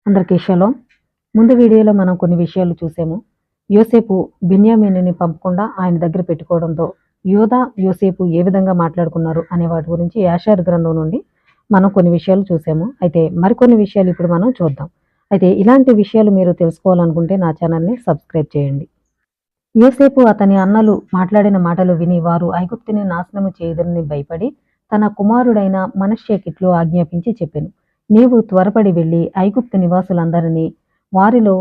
అందరికీ షలోం. ముందు వీడియోలో మనం కొన్ని విషయాలు చూసాము. యోసేపు బెన్యామీనుని పంపకుండా ఆయన దగ్గర పెట్టుకోవడంతో యోధా యోసేపు ఏ విధంగా మాట్లాడుకున్నారు అనే వాటి గురించి యాషారు గ్రంథం నుండి మనం కొన్ని విషయాలు చూసాము. అయితే మరికొన్ని విషయాలు ఇప్పుడు మనం చూద్దాం. అయితే ఇలాంటి విషయాలు మీరు తెలుసుకోవాలనుకుంటే నా ఛానల్ని సబ్స్క్రైబ్ చేయండి. యోసేపు అతని అన్నలు మాట్లాడిన మాటలు విని వారు ఐగుప్తుని నాశనము చేయదని భయపడి తన కుమారుడైన మనష్షేకిట్లు ఆజ్ఞాపించి చెప్పెను. నీవు త్వరపడి వెళ్ళి ఐగుప్తు నివాసులందరినీ వారిలో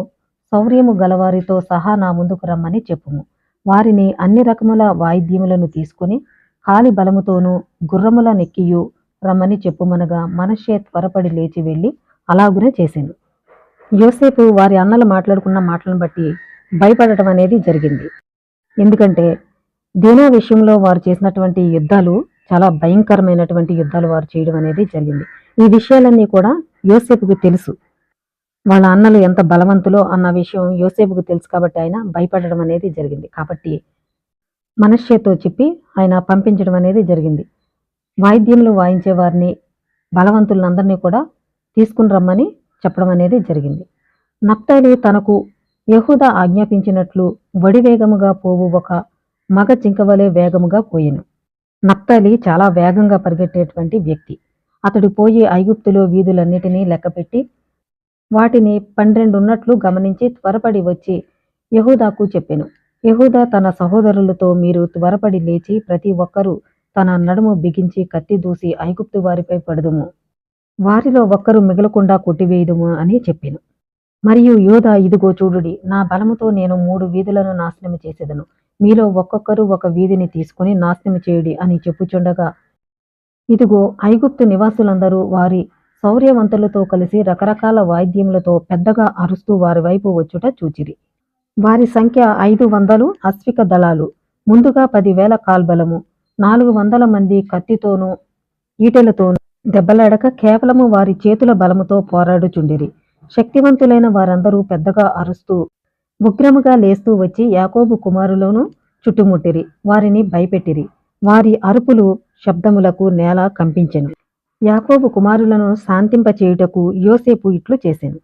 శౌర్యము గలవారితో సహా నా ముందుకు రమ్మని చెప్పుము. వారిని అన్ని రకముల వాయిద్యములను తీసుకుని కాలి బలముతోనూ గుర్రముల నెక్కియు రమ్మని చెప్పుమనగా మనష్షే త్వరపడి లేచి వెళ్ళి అలాగునే చేశాను. యోసేపు వారి అన్నలు మాట్లాడుకున్న మాటలను బట్టి భయపడటం అనేది జరిగింది. ఎందుకంటే దీనా విషయంలో వారు చేసినటువంటి యుద్ధాలు చాలా భయంకరమైనటువంటి యుద్ధాలు వారు చేయడం అనేది జరిగింది. ఈ విషయాలన్నీ కూడా యోసేపుకు తెలుసు. వాళ్ళ అన్నలు ఎంత బలవంతులో అన్న విషయం యోసేపుకు తెలుసు కాబట్టి ఆయన భయపడడం అనేది జరిగింది. కాబట్టి మనష్షేతో చెప్పి ఆయన పంపించడం అనేది జరిగింది. వాయిద్యములు వాయించే వారిని బలవంతులందరినీ కూడా తీసుకుని రమ్మని చెప్పడం అనేది జరిగింది. నఫ్తాలి తనకు యెహూదా ఆజ్ఞాపించినట్లు వడివేగముగా పోవు ఒక మగ జింకవలే వేగముగా పోయెను. నఫ్తాలి చాలా వేగంగా పరిగెట్టేటువంటి వ్యక్తి. అతడు పోయి ఐగుప్తులో వీధులన్నిటినీ లెక్కపెట్టి వాటిని 12 ఉన్నట్లు గమనించి త్వరపడి వచ్చి యెహూదాకు చెప్పెను. యెహూదా తన సహోదరులతో, మీరు త్వరపడి లేచి ప్రతి ఒక్కరూ తన నడుము బిగించి కత్తి దూసి ఐగుప్తు వారిపై పడుదుము, వారిలో ఒక్కరు మిగలకుండా కొట్టివేయుదుము అని చెప్పెను. మరియు యోధా, ఇదిగో చూడుడి, నా బలముతో నేను 3 వీధులను నాశనము చేసేదను, మీలో ఒక్కొక్కరు ఒక వీధిని తీసుకుని నాశనము చేయుడి అని చెప్పుచుండగా, ఇదిగో ఐగుప్తు నివాసులందరూ వారి శౌర్యవంతులతో కలిసి రకరకాల వాయిద్యములతో పెద్దగా అరుస్తూ వారి వైపు వచ్చుట చూచిరి. వారి సంఖ్య 500 అశ్విక దళాలు, ముందుగా 10,000 కాల్బలము, 400 మంది కత్తితోనూ ఈటెలతోనూ దెబ్బలాడక కేవలము వారి చేతుల బలముతో పోరాడుచుండిరి. శక్తివంతులైన వారందరూ పెద్దగా అరుస్తూ ఉగ్రముగా లేస్తూ వచ్చి యాకోబు కుమారులను చుట్టుముట్టిరి, వారిని భయపెట్టిరి. వారి అరుపులు శబ్దములకు నేల కంపించెను. యాకోబు కుమారులను శాంతింపచేయుటకు యోసేపు ఇట్లు చేసెను.